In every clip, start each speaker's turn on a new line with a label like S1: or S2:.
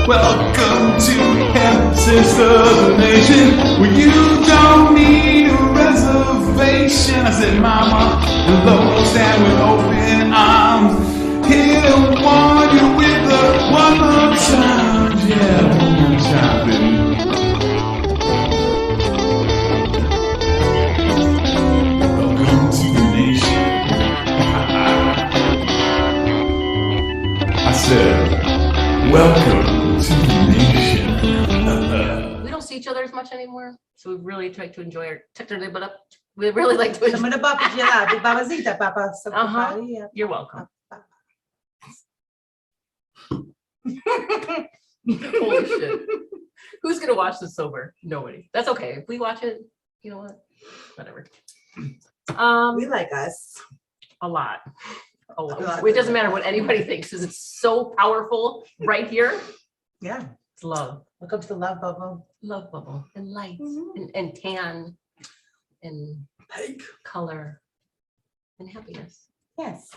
S1: Welcome to Epps Nation, where you don't need a reservation. I said, Mama, hello, stand with open arms. Here to warn you with a one more time. Yeah, one more time, baby. Welcome to the nation. I said, welcome to the nation.
S2: We don't see each other as much anymore, so we really try to enjoy our we really like to enjoy. You're welcome. Holy shit. Who's gonna watch this sober? Nobody. That's okay. If we watch it, you know what? Whatever.
S3: We like us.
S2: A lot. A lot. It doesn't matter what anybody thinks, because it's so powerful right here.
S3: Yeah.
S2: It's love.
S3: Look up to the love bubble.
S2: Love bubble and lights and tan and
S3: Pink
S2: color and happiness.
S3: Yes.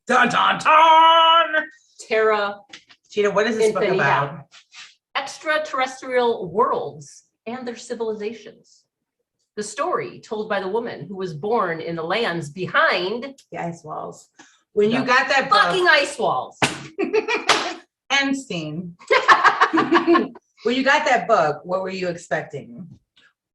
S2: Dun dun dun! Terra.
S3: Gina, what is this book about?
S2: Extraterrestrial Worlds and Their Civilizations. The story told by the woman who was born in the lands behind
S3: the ice walls. When you got that book,
S2: fucking ice walls.
S3: End scene. When you got that book, what were you expecting?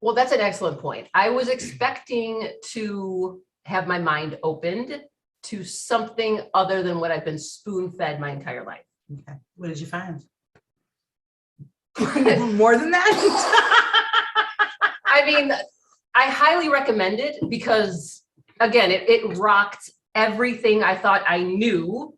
S2: Well, that's an excellent point. I was expecting to have my mind opened to something other than what I've been spoon-fed my entire life.
S3: Okay. What did you find? More than that?
S2: I mean, I highly recommend it because, again, it rocked everything I thought I knew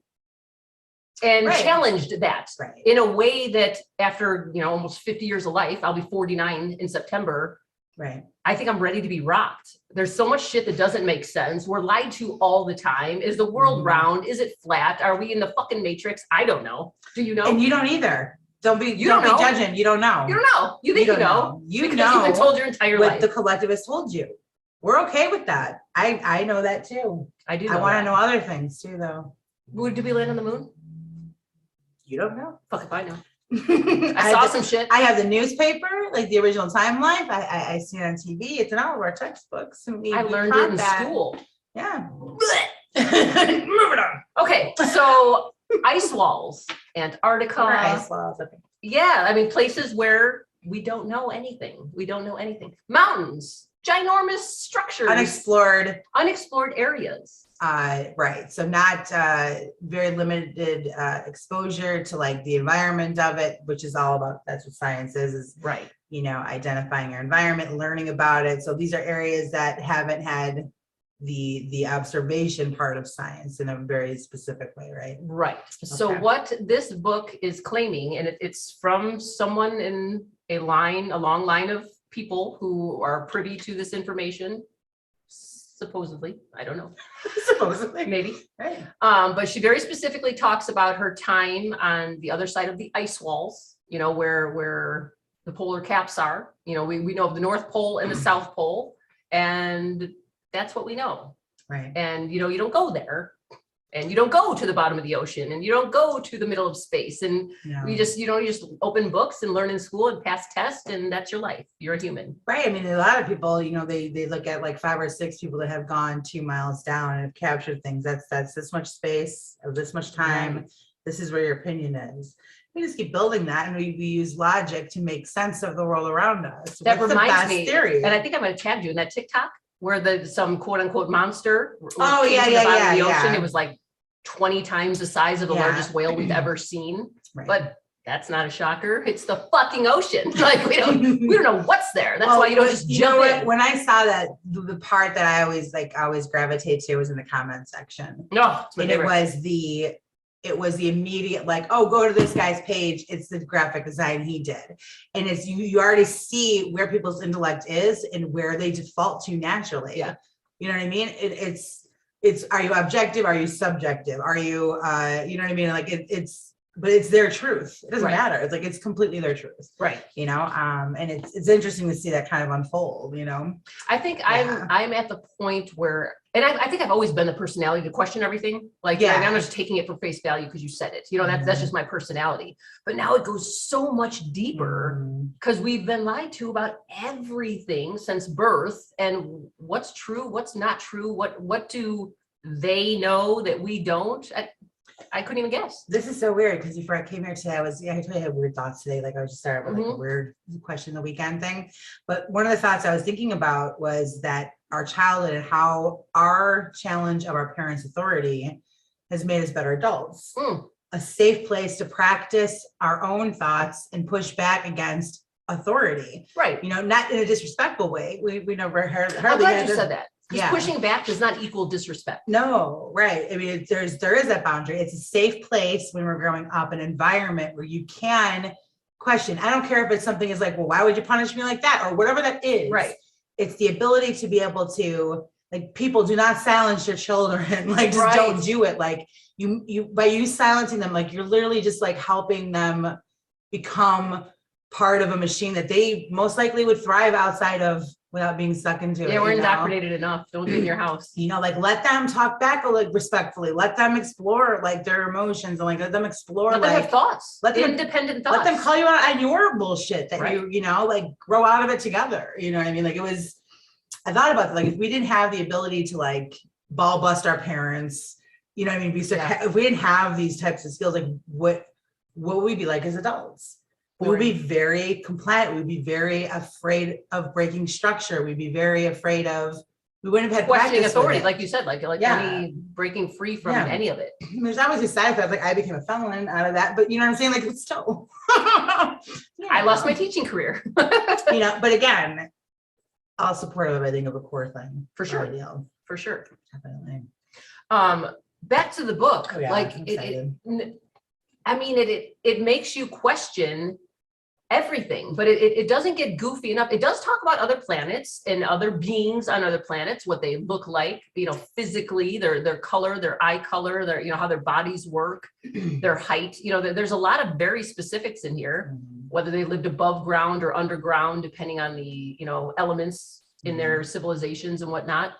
S2: and challenged that in a way that after, almost 50 years of life, I'll be 49 in September.
S3: Right.
S2: I think I'm ready to be rocked. There's so much shit that doesn't make sense. We're lied to all the time. Is the world round? Is it flat? Are we in the fucking matrix? I don't know. Do you know?
S3: And you don't either. Don't be judging. You don't know.
S2: You don't know. You think you know.
S3: You
S2: because
S3: know
S2: you've been told your entire life.
S3: What the collectivist told you. We're okay with that. I know that too.
S2: I do.
S3: I want to know other things too, though.
S2: Did we land on the moon?
S3: You don't know.
S2: Fuck if I know. I saw some shit.
S3: I have the newspaper, like the original timeline. I see it on TV. It's in all of our textbooks. And
S2: I learned it in school.
S3: Yeah.
S2: Moving on. Okay, so ice walls, Antarctica.
S3: Ice walls. Okay.
S2: Yeah, I mean places where we don't know anything. We don't know anything. Mountains, ginormous structures, unexplored areas.
S3: Right. So not very limited exposure to like the environment of it, which is all about, that's what science is
S2: right.
S3: Identifying your environment, learning about it. So these are areas that haven't had the observation part of science in a very specific way, right?
S2: Right. Okay. So what this book is claiming, and it's from someone in a long line of people who are privy to this information. Supposedly, I don't know.
S3: Supposedly,
S2: maybe.
S3: Right.
S2: But she very specifically talks about her time on the other side of the ice walls, where the polar caps are. We know of the North Pole and the South Pole, and that's what we know.
S3: Right.
S2: And you don't go there, and you don't go to the bottom of the ocean, and you don't go to the middle of space, and you just open books and learn in school and pass tests, and that's your life. You're a human.
S3: Right. I mean, a lot of people, they look at like 5 or 6 people that have gone 2 miles down and have captured things. That's this much space or this much time. Right. This is where your opinion is. We just keep building that, and we use logic to make sense of the world around us.
S2: That reminds me, theory? And I think I might have tagged you in that TikTok where some quote unquote monster.
S3: Oh yeah,
S2: the bottom of the ocean. It was like 20 times the size of the largest whale we've ever seen. Right. But that's not a shocker. It's the fucking ocean. Like we don't know what's there. That's why you don't just jump in.
S3: When I saw that, the part that I always gravitate to was in the comment section.
S2: No,
S3: and it was the immediate like, oh, go to this guy's page. It's the graphic design he did. And it's you already see where people's intellect is and where they default to naturally.
S2: Yeah.
S3: You know what I mean? It's are you objective? Are you subjective? Are you you know what I mean? Like but it's their truth. It doesn't matter. It's like, it's completely their truth.
S2: Right.
S3: And it's interesting to see that kind of unfold,
S2: I think I'm at the point where And I think I've always been the personality to question everything. Like,
S3: Yeah.
S2: I'm just taking it for face value because you said it. You know, that's just my personality. But now it goes so much deeper because we've been lied to about everything since birth, and what's true, what's not true, what do they know that we don't? I couldn't even guess.
S3: This is so weird because before I came here today, I totally had weird thoughts today. Like I was just started with like a weird question the weekend thing. But one of the thoughts I was thinking about was that our childhood and how our challenge of our parents' authority has made us better adults. A safe place to practice our own thoughts and push back against authority.
S2: Right.
S3: You know, not in a disrespectful way. We never heard.
S2: I'm glad you said that. Because
S3: Yeah.
S2: pushing back does not equal disrespect.
S3: No, right. I mean, there is that boundary. It's a safe place when we're growing up, an environment where you can question. I don't care if it's something is like, well, why would you punish me like that? Or whatever that is.
S2: Right.
S3: It's the ability to be able to, like, people do not silence your children. Like, just
S2: Right.
S3: don't do it. Like you by you silencing them, like you're literally just like helping them become part of a machine that they most likely would thrive outside of without being stuck into it.
S2: Yeah, we're
S3: you know?
S2: indoctrinated enough. Don't do it in your house.
S3: You know, like let them talk back like respectfully, let them explore like their emotions and like let them explore
S2: Let them
S3: like
S2: have thoughts.
S3: let them-
S2: Independent thoughts.
S3: let them call you out on your bullshit that
S2: Right.
S3: you know, like grow out of it together. You know what I mean? Like I thought about that, like if we didn't have the ability to like ball bust our parents, you know what I mean? If we didn't have these types of skills, like what would we be like as adults? We would be very compliant. We'd be very afraid of breaking structure. We'd be very afraid of, we wouldn't have had
S2: questioning
S3: practice with
S2: authority,
S3: it.
S2: like you said, like
S3: Yeah.
S2: any breaking free from
S3: Yeah.
S2: any of it.
S3: There's always a side effect, like I became a felon out of that, but you know what I'm saying? Like it's still,
S2: I lost my teaching career.
S3: you know, but again, all supportive, I think, of a core thing.
S2: For sure.
S3: Ideal,
S2: For sure.
S3: definitely.
S2: Back to the book,
S3: Oh, yeah,
S2: like
S3: I'm
S2: it makes you question everything, but it doesn't get goofy enough. It does talk about other planets and other beings on other planets, what they look like, you know, physically, their color, their eye color, their, you know, how their bodies work, their height, you know, there's a lot of very specifics in here, whether they lived above ground or underground, depending on the, you know, elements in their civilizations and whatnot.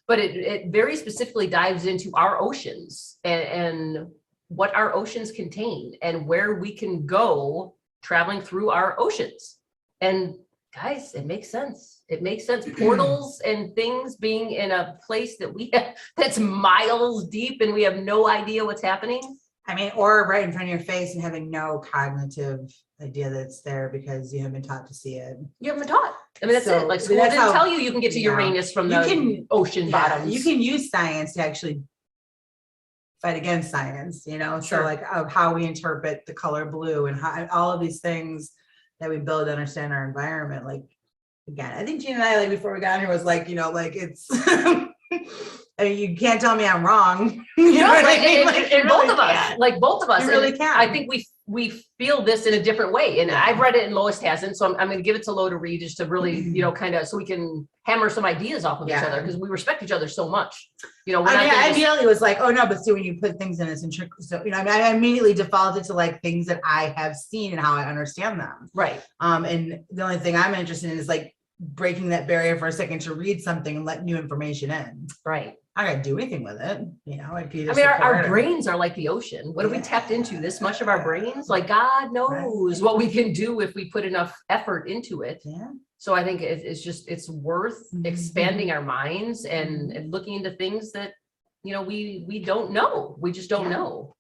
S2: But it very specifically dives into our oceans and what our oceans contain and where we can go traveling through our oceans. And guys, it makes sense. It makes sense. Portals and things being in a place that that's miles deep and we have no idea what's happening.
S3: I mean, or right in front of your face and having no cognitive idea that it's there because you haven't been taught to see it.
S2: You haven't been taught. I mean, that's
S3: So,
S2: it. Like
S3: I mean,
S2: school
S3: that's
S2: didn't
S3: how-
S2: tell you can get to
S3: yeah.
S2: Uranus from
S3: You
S2: the
S3: can-
S2: ocean
S3: Yeah,
S2: bottoms.
S3: you can use science to actually fight against science, you know,
S2: Sure.
S3: so like of how we interpret the color blue and how all of these things that we build to understand our environment. Like, again, I think Gina and I, like before we got here, was like, you know, like it's, I mean, you can't tell me I'm wrong. You know
S2: No,
S3: what I
S2: like,
S3: mean? Like, you
S2: and both
S3: really
S2: of us,
S3: can't.
S2: like both of us.
S3: You really
S2: and
S3: can.
S2: I think we feel this in a different way. And
S3: Yeah.
S2: I've read it and Lois hasn't. So I'm going to give it to Lo to read just to really, you know, kind of so we can hammer some ideas off of each
S3: Yeah.
S2: other because we respect each other so much. You know, we're
S3: I
S2: not
S3: mean,
S2: gonna
S3: I
S2: just-
S3: immediately was like, oh no, but see, when you put things in this intricate, so, you know, I mean, I immediately defaulted to like things that I have seen and how I understand them.
S2: right.
S3: And the only thing I'm interested in is like breaking that barrier for a second to read something and let new information in.
S2: Right.
S3: I gotta do anything with it, you know, like
S2: I mean, our brains are like the ocean. What have we tapped into? This much of our brains? Like God knows what we can do if we put enough effort into it.
S3: Yeah.
S2: So I think it's worth
S3: Mhm.
S2: expanding our minds and looking into things that, you know, we don't know. We just don't
S3: Yeah.
S2: know.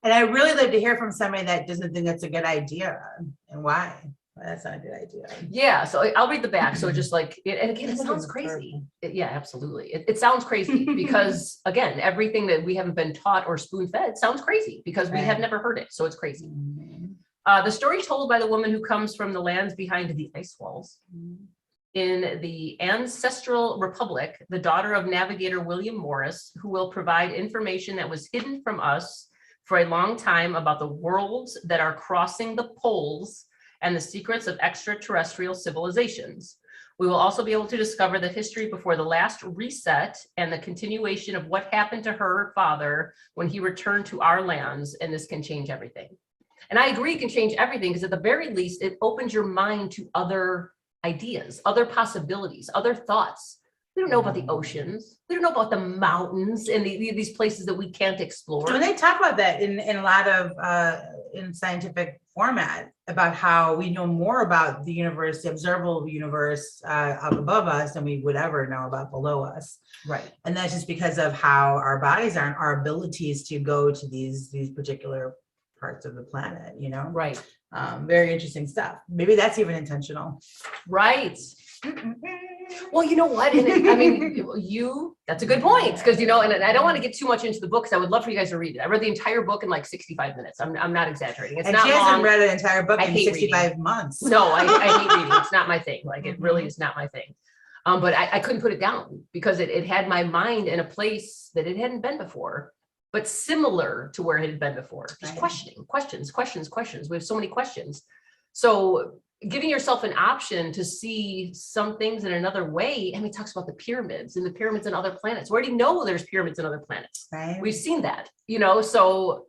S3: And I really love to hear from somebody that doesn't think that's a good idea and why. Well, that's not a good idea.
S2: Yeah. So I'll read the back. So it just like, and again, it
S3: This
S2: sounds
S3: is
S2: crazy. Yeah, absolutely. It sounds crazy because again, everything that we haven't been taught or spoon fed sounds crazy because we have
S3: Right.
S2: never heard it. So it's crazy.
S3: Mhm.
S2: The story told by the woman who comes from the lands behind the ice walls. In the ancestral republic, the daughter of navigator William Morris, who will provide information that was hidden from us for a long time about the worlds that are crossing the poles and the secrets of extraterrestrial civilizations. We will also be able to discover the history before the last reset and the continuation of what happened to her father when he returned to our lands, and this can change everything. And I agree it can change everything because at the very least, it opens your mind to other ideas, other possibilities, other thoughts. We don't know about the oceans. We don't know about the mountains and these places that we can't explore.
S3: And they talk about that in a lot of in scientific format about how we know more about the universe, the observable universe up above us than we would ever know about below us.
S2: Right.
S3: And that's just because of how our bodies are and our abilities to go to these particular parts of the planet, you know?
S2: Right.
S3: Very interesting stuff. Maybe that's even intentional.
S2: Right. Well, you know what? And I mean, that's a good point. Because, you know, and I don't want to get too much into the book because I would love for you guys to read it. I read the entire book in like 65 minutes. I'm not exaggerating. It's
S3: and
S2: not
S3: she hasn't
S2: long.
S3: read an entire book
S2: I
S3: in
S2: hate
S3: 65
S2: reading.
S3: months.
S2: No, I hate reading. It's not my thing. Like, it really is not my thing. But I couldn't put it down because it had my mind in a place that it hadn't been before, but similar to where it had been before. Just questioning, questions. We have so many questions. So giving yourself an option to see some things in another way. I mean, it talks about the pyramids and the pyramids on other planets. We already know there's pyramids on other planets.
S3: Right.
S2: We've seen that, you know, so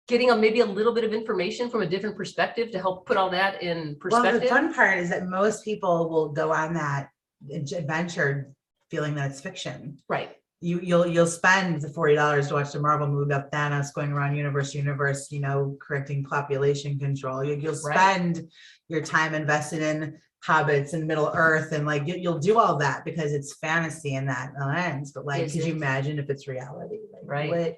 S2: getting maybe a little bit of information from a different perspective to help put all that in perspective.
S3: Well, the fun part is that most people will go on that adventure feeling that it's fiction.
S2: Right.
S3: You'll spend the $40 to watch the Marvel movie about Thanos going around universe, you know, correcting population control. You'll spend your time invested in hobbits and Middle Earth, and like you'll do all that because it's fantasy in that lens. But like, could you imagine if it's reality? Like,
S2: right.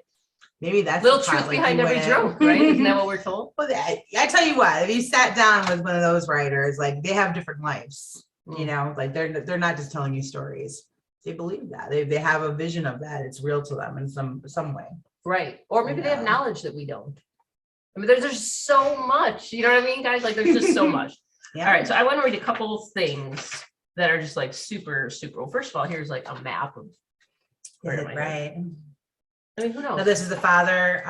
S3: Maybe that's
S2: little truth behind every joke, right? Isn't that what we're told?
S3: Well, I tell you what, if you sat down with one of those writers, like they have different lives. You know, like they're not just telling you stories. They believe that they have a vision of that. It's real to them in some way.
S2: Right. Or maybe they have knowledge that we don't. I mean, there's so much, you know what I mean, guys? Like there's just so much. All right. So I want to read a couple of things that are just like super, super. Well, first of all, here's like a map of where am I?
S3: Right.
S2: I mean, who knows?
S3: No, this is the father,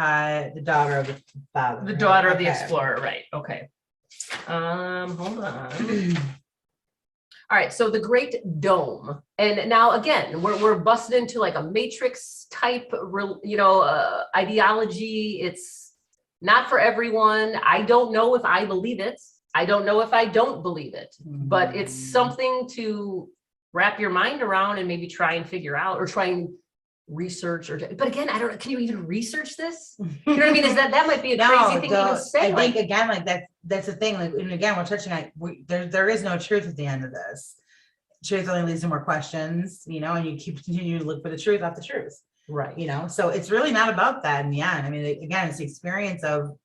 S3: the daughter of the father.
S2: The daughter of the explorer, right? Okay. Hold on. All right, so the Great Dome, and now again, we're busted into like a matrix type, you know, ideology. It's not for everyone. I don't know if I believe it. I don't know if I don't believe it, but it's something to wrap your mind around and maybe try and figure out or try and research. But again, I don't know. Can you even research this? You know what I mean? Is that might be a crazy thing to even say?
S3: I think again, like that's the thing. Like, and again, we're touching on there is no truth at the end of this. Truth only leads to more questions, you know, and you continue to look for the truth off the truth. Right. You know, so it's really not about that in the end. I mean, again, it's the experience of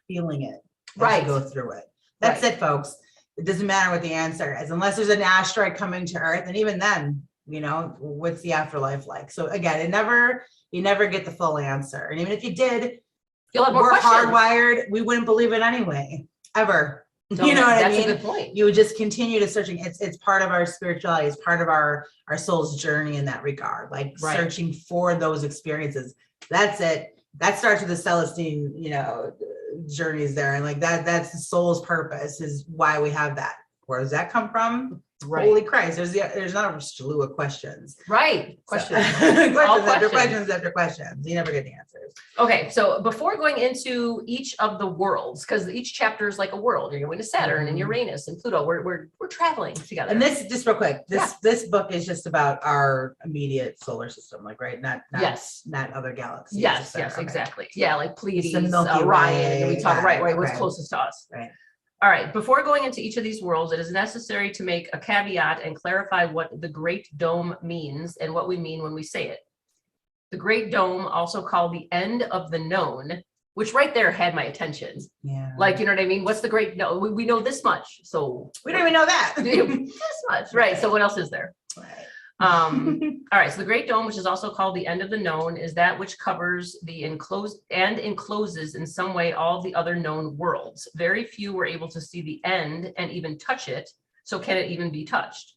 S3: feeling it. Right. Go through it. That's it, folks. It doesn't matter what the answer is, unless there's an asteroid coming to Earth, and even then, you know, what's the afterlife like? So again, you never get the full answer. And even if you did,
S2: you'll have more
S3: we're
S2: questions.
S3: Hardwired, we wouldn't believe it anyway, ever.
S2: No,
S3: you know what I
S2: That's
S3: mean?
S2: a good point.
S3: You would just continue to searching. It's part of our spirituality. It's part of our soul's journey in that regard, like searching for those experiences. That's it. That starts with the Celestine, you know, journeys there. And like that's the soul's purpose, is why we have that. Where does that come from? Holy Christ, there's not a slew of questions.
S2: Right. Questions.
S3: Questions after questions. You never get the answers.
S2: Okay, so before going into each of the worlds, because each chapter is like a world. You're going to Saturn and Uranus and Pluto. We're traveling together.
S3: And this, just real quick, this book is just about our immediate solar system, like not other galaxies.
S2: Yes, exactly. Yeah, like Pleiades,
S3: Milky
S2: Orion.
S3: Way,
S2: We talk what's closest to us.
S3: Right.
S2: All right, before going into each of these worlds, it is necessary to make a caveat and clarify what the Great Dome means and what we mean when we say it. The Great Dome, also called the end of the known, which right there had my attention. Yeah. Like, you know what I mean? What's the great, no, we know this much. So
S3: we don't even know that.
S2: This much, right? So what else is there? Right. All right, so the Great Dome, which is also called the end of the known, is that which covers the enclosed and encloses in some way all the other known worlds. Very few were able to see the end and even touch it, so can it even be touched?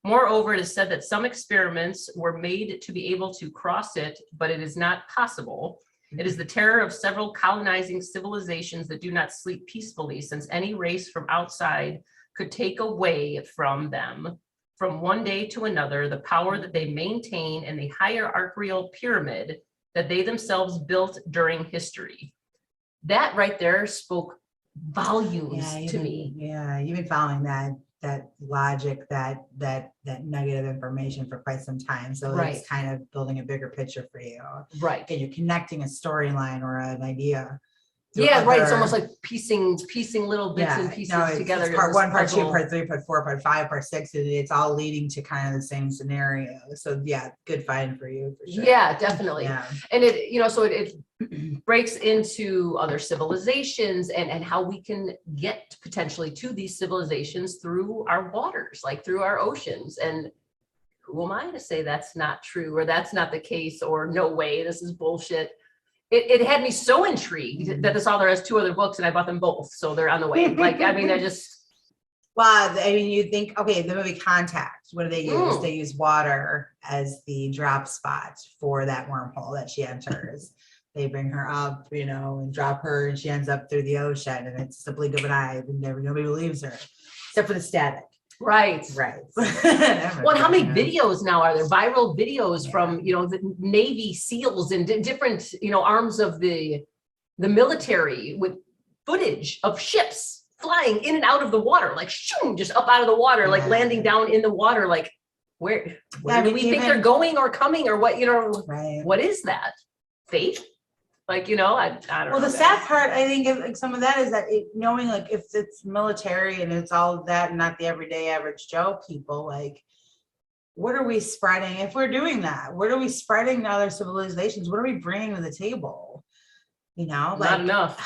S2: Moreover, it is said that some experiments were made to be able to cross it, but it is not possible. It is the terror of several colonizing civilizations that do not sleep peacefully, since any race from outside could take away from them, from one day to another, the power that they maintain in the hierarchical pyramid that they themselves built during history. That right there spoke volumes to me.
S3: Yeah, you've been following that logic, that nugget of information for quite some time. So it's kind of building a bigger picture for you.
S2: Right.
S3: And you're connecting a storyline or an idea.
S2: Yeah, right. It's almost like piecing little bits and pieces together.
S3: It's part 1, part 2, part 3, part 4, part 5, part 6. And it's all leading to kind of the same scenario. So yeah, good find for you for sure.
S2: Yeah, definitely.
S3: Yeah.
S2: And it, so it breaks into other civilizations and how we can get potentially to these civilizations through our waters, like through our oceans. And who am I to say that's not true, or that's not the case, or no way, this is bullshit. It had me so intrigued that this author has 2 other books and I bought them both. So they're on the way. Like, I mean,
S3: well, I mean, you think, okay, the movie Contact, what do they use? They use water as the drop spot for that wormhole that she enters. They bring her up, and drop her, and she ends up through the ocean, and it's the blink of an eye, and nobody believes her, except for the static.
S2: Right. Well, how many videos now are there? Viral videos from, the Navy SEALs and different, arms of the military with footage of ships flying in and out of the water, like shoom, just up out of the water, like landing down in the water, like where do we think they're going or coming or what, what is that? Fate? Like, I don't know.
S3: Well, the sad part, I think, like some of that is that knowing, like, if it's military and it's all of that and not the everyday average Joe people, like, what are we spreading? If we're doing that, what are we spreading to other civilizations? What are we bringing to the table?
S2: Not enough.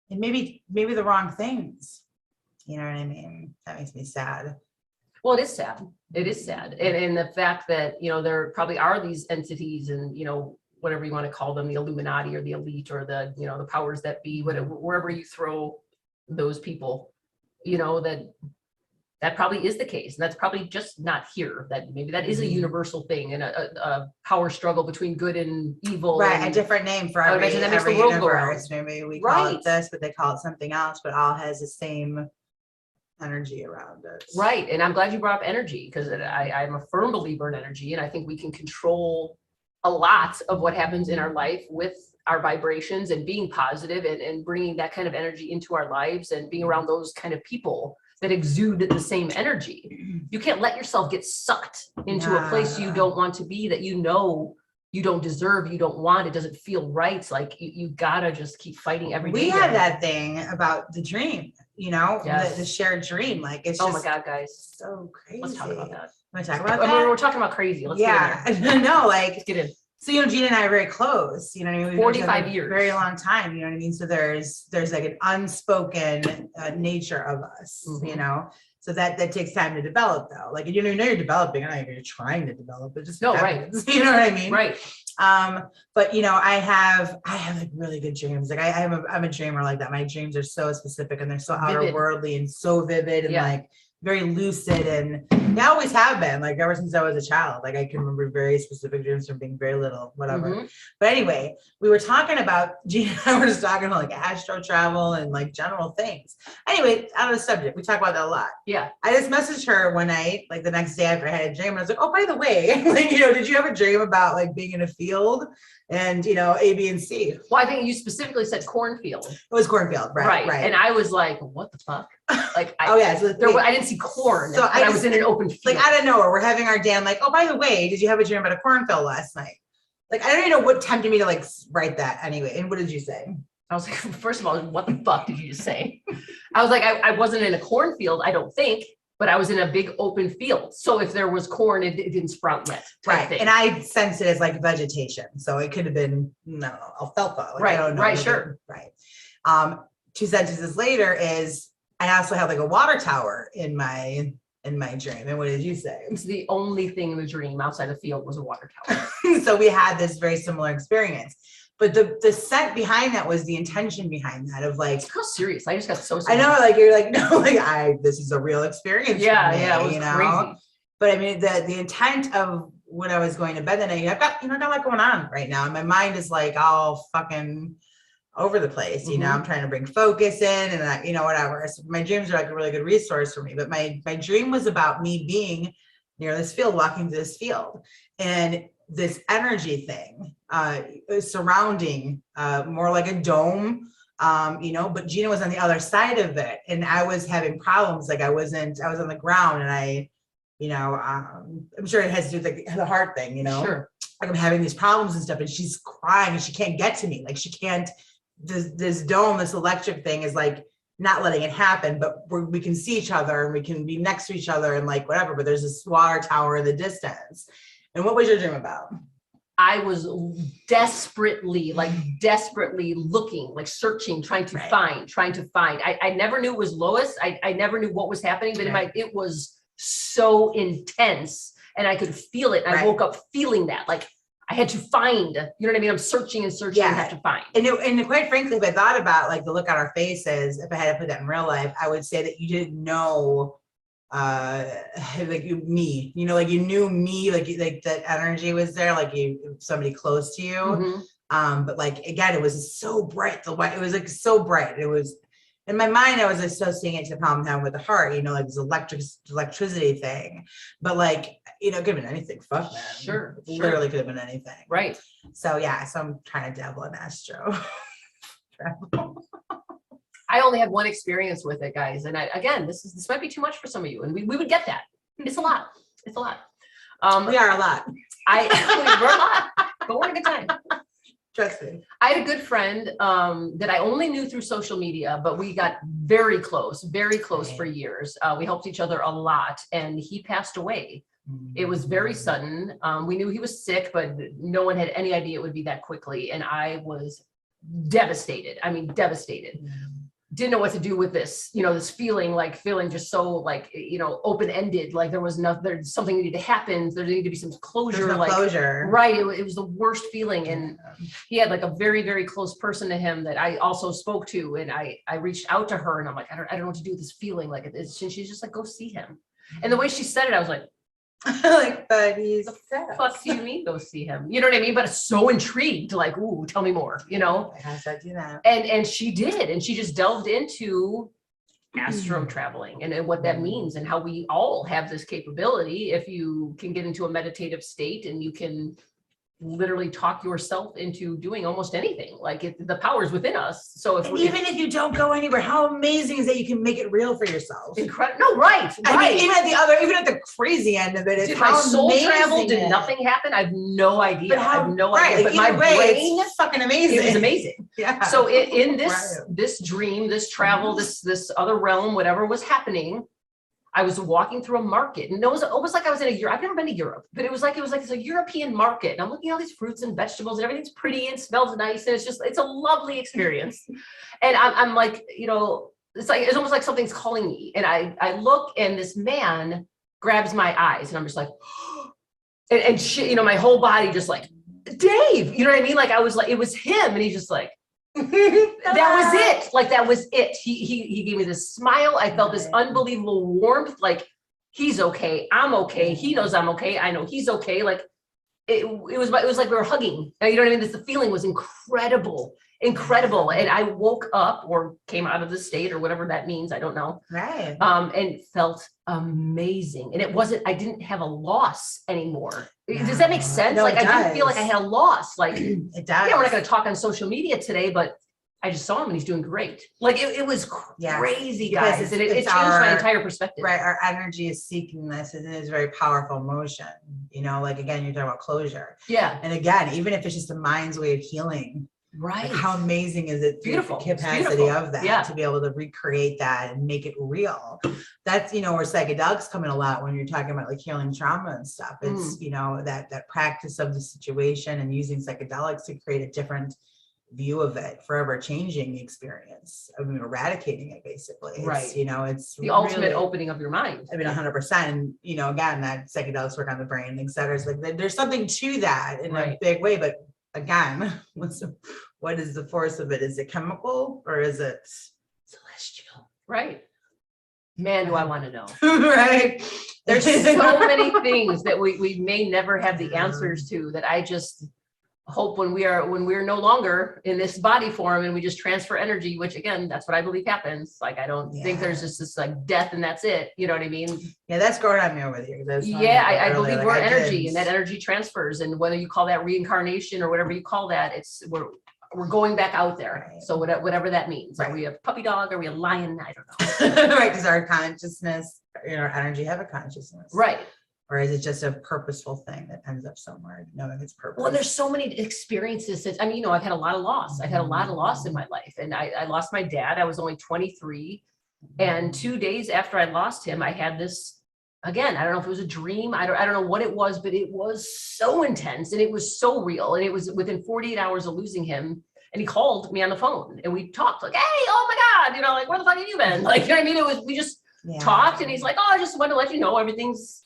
S3: And maybe the wrong things. You know what I mean? That makes me sad.
S2: Well, it is sad. It is sad. And the fact that, there probably are these entities and, whatever you want to call them, the Illuminati or the elite or the, the powers that be, whatever, wherever you throw those people, that probably is the case. And that's probably just not here. That maybe that is a universal thing and a power struggle between good and evil.
S3: Right, a different name for every universe. Maybe we call it this, but they call it something else, but all has the same energy around it.
S2: Right, and I'm glad you brought up energy, because I'm a firm believer in energy, and I think we can control a lot of what happens in our life with our vibrations and being positive and bringing that kind of energy into our lives and being around those kind of people that exude the same energy. You can't let yourself get sucked into a place you don't want to be, that you don't deserve, you don't want, it doesn't feel right. Like you gotta just keep fighting every day.
S3: We had that thing about the dream, the shared dream. Like it's
S2: just, oh my God, guys.
S3: So crazy.
S2: Let's talk about that.
S3: Want to talk about that?
S2: We're talking about crazy. Let's get in there.
S3: No, like
S2: let's get in.
S3: So, Gina and I are very close, what I mean? We've
S2: 45 years.
S3: Very long time, what I mean? So there's like an unspoken nature of us, so that takes time to develop though. Like, you're developing, I know you're trying to develop it, just happens, you know what I mean?
S2: Right.
S3: But I have like really good dreams. Like I'm a dreamer like that. My dreams are so specific and they're so outerworldly and so vivid and like very lucid, and they always have been, like ever since I was a child. Like I can remember very specific dreams from being very little, whatever. But anyway, we were talking about, Gina and I were just talking about like astro travel and like general things. Anyway, out of the subject, we talk about that a lot.
S2: Yeah.
S3: I just messaged her one night, like the next day after I had a dream, and I was like, oh, by the way, like, did you have a dream about like being in a field and, A, B, and C?
S2: Well, I think you specifically said cornfield.
S3: It was cornfield, right.
S2: And I was like, what the fuck? Like,
S3: I
S2: didn't see corn. So I was in an open field.
S3: Like out of nowhere, we're having our day. I'm like, oh, by the way, did you have a dream about a cornfield last night? Like, I don't even know what tempted me to like write that anyway. And what did you say?
S2: I was like, first of all, what the fuck did you just say? I was like, I wasn't in a cornfield, I don't think, but I was in a big open field. So if there was corn, it didn't sprout yet.
S3: Right. And I sensed it as like vegetation. So it could have been, no, alfalfa. Like,
S2: right.
S3: I don't know.
S2: Right. Sure.
S3: Right. 2 sentences later is, I also had like a water tower in my dream. And what did you say?
S2: It's the only thing in the dream outside the field was a water tower.
S3: So we had this very similar experience. But the set behind that was the intention behind that of like,
S2: how serious. I just got so serious.
S3: I know, like you're like, no, like this is a real experience.
S2: Yeah,
S3: for me,
S2: yeah, it was crazy.
S3: But I mean, the intent of when I was going to bed that night, I've got a lot going on right now. And my mind is like all fucking over the place, I'm trying to bring focus in and whatever. So my dreams are like a really good resource for me. But my dream was about me being near this field, walking through this field, and this energy thing surrounding more like a dome you know, but Gina was on the other side of it, and I was having problems. Like I was on the ground, and you know, I'm sure it has to do with the heart thing, you know.
S2: Sure.
S3: Like I'm having these problems and stuff, and she's crying, and she can't get to me. Like she can't. This dome, this electric thing is like not letting it happen, but we can see each other and we can be next to each other and like whatever. But there's this water tower in the distance. And what was your dream about?
S2: I was desperately looking, like searching, trying to find. I never knew it was Lois. I never knew what was happening, but it was so intense, and I could feel it. And I woke up feeling that, like I had to find, you know what I mean? I'm searching and searching and have to find.
S3: And quite frankly, if I thought about like the look on our faces, if I had to put that in real life, I would say that you didn't know like me, you know, like you knew me, like that energy was there, like somebody close to you. But like again, it was so bright. The white, it was like so bright. It was in my mind, I was associating it to the problem having with the heart, you know, like this electricity thing. But like, you know, it could have been anything. Fuck man.
S2: Sure.
S3: Literally could have been anything.
S2: Right.
S3: So yeah, so I'm trying to dabble in astro.
S2: I only had one experience with it, guys. And again, this might be too much for some of you. And we would get that. It's a lot. It's a lot.
S3: We are a lot.
S2: We're a lot, but we're in a good time.
S3: Trust me.
S2: I had a good friend that I only knew through social media, but we got very close for years. We helped each other a lot, and he passed away. It was very sudden. We knew he was sick, but no one had any idea it would be that quickly. And I was devastated. I mean, devastated. Didn't know what to do with this, you know, this feeling just so like, you know, open-ended, like there's something needed to happen. There needed to be some closure.
S3: There's no closure.
S2: Right. It was the worst feeling. And he had like a very, very close person to him that I also spoke to. And I reached out to her and I'm like, I don't know what to do with this feeling. Like it's, she's just like, go see him. And the way she said it, I was like,
S3: like, but he's
S2: the fuck do you mean go see him? You know what I mean? But so intrigued, like, ooh, tell me more, you know?
S3: How should I do that?
S2: And she did, and she just delved into astro traveling and what that means and how we all have this capability if you can get into a meditative state and you can literally talk yourself into doing almost anything. Like the power's within us. So
S3: even if you don't go anywhere, how amazing is that you can make it real for yourself?
S2: Incredible. No, right.
S3: I mean, even at the crazy end of it,
S2: did my soul travel? Did nothing happen? I have no idea.
S3: But
S2: I have no idea.
S3: Like,
S2: but my brain,
S3: it's fucking amazing.
S2: It was amazing.
S3: Yeah.
S2: So in this dream, this travel, this other realm, whatever was happening, I was walking through a market, and it was almost like I was in Europe. I've never been to Europe, but it was like it's a European market. And I'm looking at all these fruits and vegetables, and everything's pretty and smells nice, and it's a lovely experience. And I'm like, you know, it's almost like something's calling me. And I look, and this man grabs my eyes, and I'm just like, and she, you know, my whole body just like, Dave, you know what I mean? Like I was like, it was him, and he's just like. That was it. Like that was it. He gave me this smile. I felt this unbelievable warmth. Like he's okay. I'm okay. He knows I'm okay. I know he's okay. Like it was like we were hugging. You know what I mean? The feeling was incredible. And I woke up or came out of the state or whatever that means. I don't know.
S3: Right.
S2: And felt amazing. And I didn't have a loss anymore. Does that make sense?
S3: No,
S2: like I didn't feel like I had a loss. Like
S3: it does.
S2: Yeah, we're not going to talk on social media today, but I just saw him and he's doing great. Like it was crazy, guys. And it changed my entire perspective.
S3: Right. Our energy is seeking this, and it is very powerful motion. You know, like again, you're talking about closure.
S2: Yeah.
S3: And again, even if it's just a mind's way of healing.
S2: Right.
S3: Like how amazing is it?
S2: Beautiful.
S3: The capacity of that to be able to recreate that and make it real. That's, you know, where psychedelics come in a lot when you're talking about like healing trauma and stuff. It's, you know, that practice of the situation and using psychedelics to create a different view of it, forever changing the experience. I mean, eradicating it basically. It's, you know, it's
S2: the ultimate opening of your mind.
S3: I mean, 100%. And, you know, again, that psychedelics work on the brain, et cetera. It's like there's something to that in a big way, but again, what is the force of it? Is it chemical or is it celestial?
S2: Right. Man, do I want to know.
S3: Right.
S2: There's so many things that we may never have the answers to that I just hope when we're no longer in this body form and we just transfer energy, which again, that's what I believe happens. Like, I don't think there's just this like death and that's it. You know what I mean?
S3: Yeah, that's growing on me over here.
S2: I believe we're energy and that energy transfers. And whether you call that reincarnation or whatever you call that, we're going back out there.
S3: Right.
S2: So whatever that means. Are
S3: Right.
S2: we a puppy dog? Are we a lion? I don't know.
S3: Right, does our consciousness, our energy have a consciousness?
S2: Right.
S3: Or is it just a purposeful thing that ends up somewhere, knowing its purpose?
S2: Well, there's so many experiences that, I mean, I've had a lot of loss. I've had a lot of loss in my life. And I lost my dad. I was only 23. And 2 days after I lost him, I had this, again, I don't know if it was a dream. I don't know what it was, but it was so intense and it was so real. And it was within 48 hours of losing him. And he called me on the phone and we talked like, hey, oh my God, like, where the fuck have you been? Like, you know what I mean? We just talked and he's like, oh, I just wanted to let you know everything's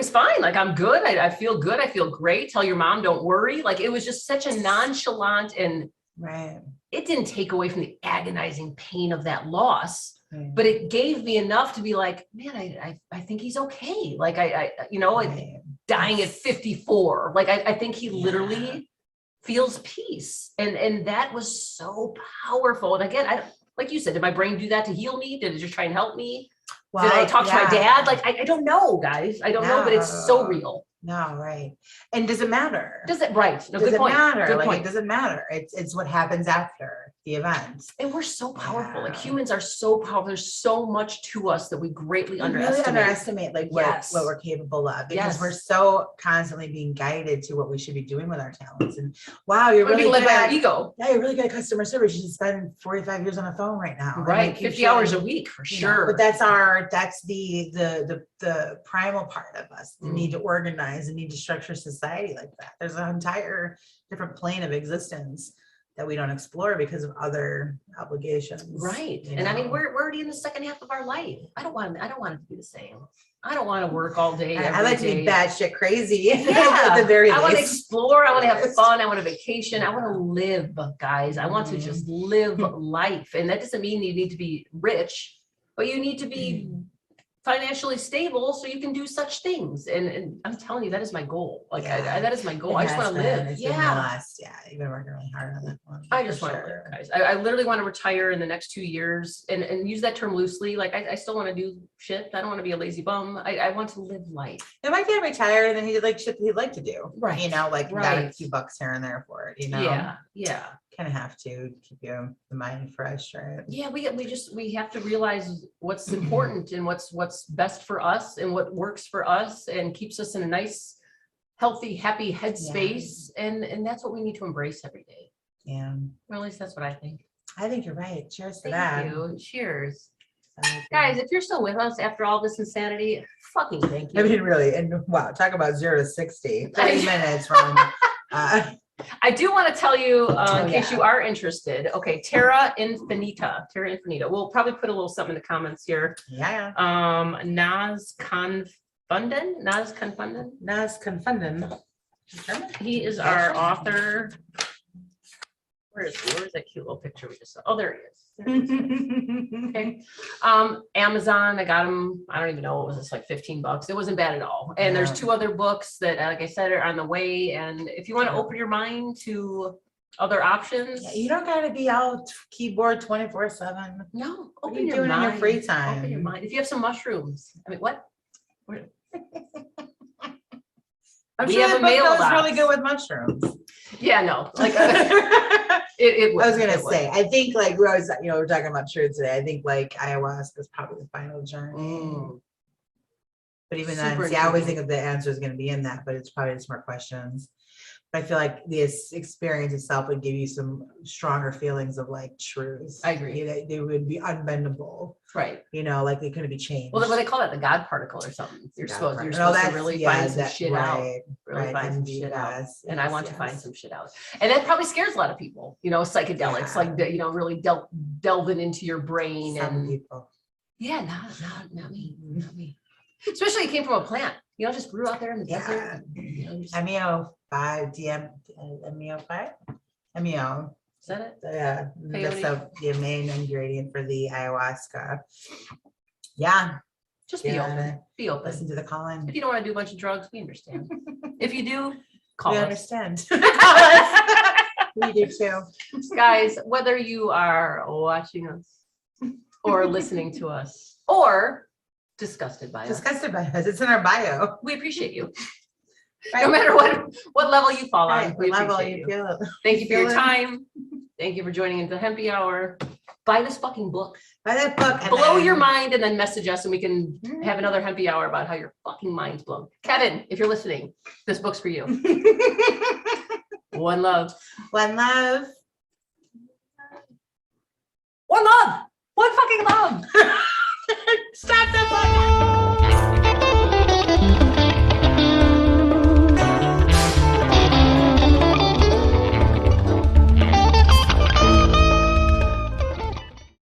S2: fine. Like, I'm good. I feel good. I feel great. Tell your mom, don't worry. Like, it was just such a nonchalant and it didn't take away from the agonizing pain of that loss. But it gave me enough to be like, man, I think he's okay. Like dying at 54. Like I think he literally feels peace. And that was so powerful. And again, like you said, did my brain do that to heal me? Did it just try and help me? Well, did I talk to my dad? Like, I don't know, guys. I don't know, but it's so real.
S3: No, right. And does it matter?
S2: Does it, right. No,
S3: does
S2: good
S3: it
S2: point.
S3: matter?
S2: Good
S3: like,
S2: point.
S3: it doesn't matter. It's what happens after the event.
S2: And we're so powerful. Like humans are so powerful. There's so much to us that we greatly underestimate.
S3: Really underestimate like what we're capable of, because we're so constantly being guided to what we should be doing with our talents. And wow, you're really good at
S2: ego.
S3: Yeah, you're really good at customer service. You should spend 45 years on the phone right now.
S2: Right. 50 hours a week for sure.
S3: But that's the primal part of us, the need to organize, the need to structure society like that. There's an entire different plane of existence that we don't explore because of other obligations.
S2: Right. And I mean, we're already in the second half of our life. I don't want it to be the same. I don't want to work all day.
S3: I like to be batshit crazy.
S2: Yeah.
S3: At the very least.
S2: I want to explore. I want to have fun. I want to vacation. I want to live, guys. I want to just live life. And that doesn't mean you need to be rich, but you need to be financially stable so you can do such things. And I'm telling you, that is my goal. Like that is my goal. I just want to live.
S3: You've been working really hard on that one.
S2: I just want to live, guys. I literally want to retire in the next 2 years and use that term loosely. Like I still want to do shit. I don't want to be a lazy bum. I want to live life.
S3: If I get retired, then he did like shit that he'd like to do.
S2: Right.
S3: Got a few bucks here and there for it,
S2: Yeah.
S3: Kind of have to keep the mind fresh, right?
S2: Yeah, we have to realize what's important and what's best for us and what works for us and keeps us in a nice, healthy, happy headspace. And that's what we need to embrace every day.
S3: Yeah.
S2: Or at least that's what I think.
S3: I think you're right. Cheers to that.
S2: Thank you. Cheers. Guys, if you're still with us after all this insanity, fucking thank you.
S3: I mean, really, and wow, talk about 0 to 60, 30 minutes from
S2: I do want to tell you, in case you are interested, okay, Terra-Infinita. We'll probably put a little something in the comments here.
S3: Yeah.
S2: Nas Confunden. He is our author. Where is that cute little picture we just saw? Oh, there he is. Okay. Amazon, I got him. I don't even know what was this, like $15. It wasn't bad at all. And there's 2 other books that, like I said, are on the way. And if you want to open your mind to other options,
S3: you don't got to be out keyboard 24/7.
S2: No,
S3: open your mind. In your free time.
S2: Open your mind. If you have some mushrooms, I mean, what?
S3: I'm sure the book goes really good with mushrooms.
S2: Yeah, no, like
S3: I was gonna say, I think like we're talking about shrooms today. I think like ayahuasca is probably the final journey. But even then, I always think of the answer is going to be in that, but it's probably just more questions. But I feel like this experience itself would give you some stronger feelings of like truths.
S2: I agree.
S3: They would be unbendable.
S2: Right.
S3: Like they couldn't be changed.
S2: Well, they call that the God particle or something. You're supposed to really find some shit out. Really find some shit out. And I want to find some shit out. And that probably scares a lot of people, psychedelics, like, really delving into your brain.
S3: Some people.
S2: Yeah, not me. Not me. Especially it came from a plant, just grew out there in the desert.
S3: MEO5, MEO.
S2: Is that it?
S3: Yeah, that's the main ingredient for the ayahuasca. Yeah.
S2: Just be open. Be open.
S3: Listen to the calling.
S2: If you don't want to do a bunch of drugs, we understand. If you do, call us.
S3: We understand. Call us. We do too.
S2: Guys, whether you are watching us or listening to us or disgusted by us. It's
S3: in our bio.
S2: We appreciate you. Right. No matter what level you fall on. We appreciate you. Thank you for your time. Thank you for joining into the Hempy Hour. Buy this fucking book.
S3: Buy that book. and
S2: Blow
S3: then-
S2: your mind and then message us and we can have another Hempy Hour about how your fucking mind's blown. Kevin, if you're listening, this book's for you. One love.
S3: One love.